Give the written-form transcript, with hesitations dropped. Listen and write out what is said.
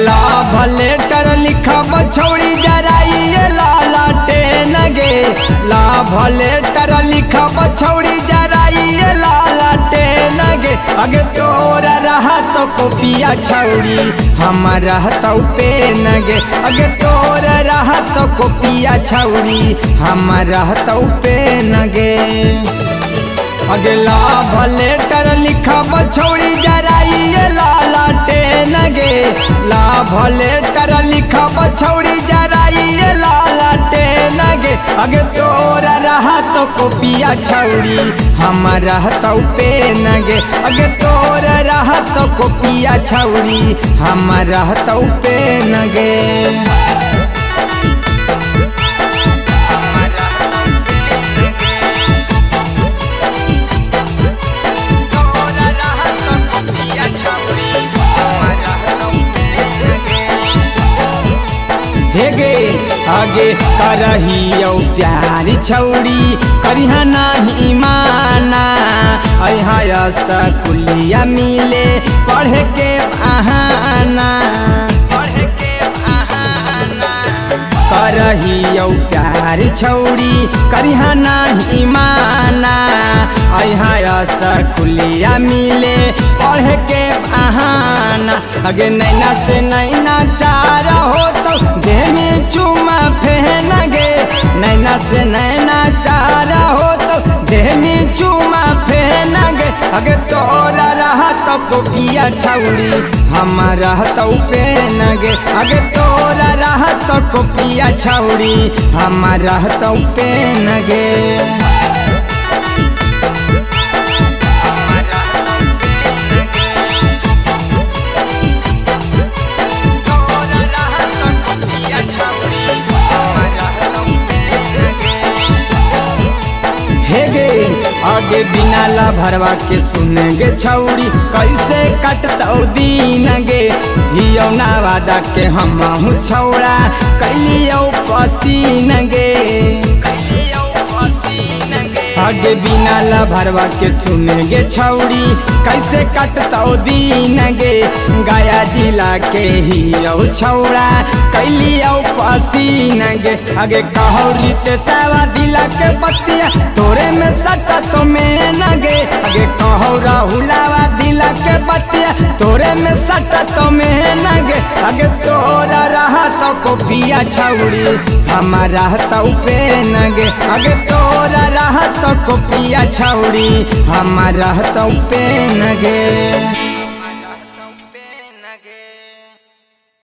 अगला भलेटर लिखब छौड़ी जराइए लालटेन गे। ला भलेटर लिखब छौड़ी जराइए लालटेन गे। अगे तोरा रहत कॉपिया छौड़ी हमर रहत पेन गे। अगे तोरा रहत कॉपिया छौड़ी हमर रहत पेन गे। अगला भलेटर लिखब छौड़ी जराइए लालटेन गे। ला भलेटर लिखब छौड़ी जराइए लालटेन गे। अगे तोरा रहत कॉपिया छौड़ी हमर रहत पेन गे। अगे तोरा रहत कॉपिया छौड़ी हमर रहत पेन गे। हे गे आगे करहियो प्यार छौड़ी करिहा नाही माना। अहा स्कूलिया मिले पढ़ के बहाना। करहियो प्यार छौड़ी करिहा नाही माना। अहा स्कूलिया मिले पढ़ के बहाना। अगे नैना से नैना चार हो तो देह में चुमा फेन गे। नैना से नैना चार हो तो देह में चुमा फेन गे। अगे तोरा रहत कॉपिया छौड़ी हमर रहत पेन गे। अगे तोरा रहत कॉपिया छौड़ी हमर रहत पेन गे। आगे बिना ला भरवा के सुनेंगे छौड़ी कैसे कटतौ दिन गे। हियो ना वादा के हमहु छौड़ा कैलियो पसीन गे। आगे बिना ला भरवा के सुनेंगे छौड़ी कैसे कटतौ दिन गे। गया जिला के हियो छौड़ा कैलियो पसीन गे। आगे कहौरी ते सावा दिला के बतिया तोरे में सटा तो में न गे। आगे कहो राहुलावा दिला के बतिया तोरे में सटा तो में न गे। आगे तोरा रहत कॉपिया छौड़ी हमर रहत पेन गे। आगे तोरा रहत कॉपिया छौड़ी हमर रहत पेन गे।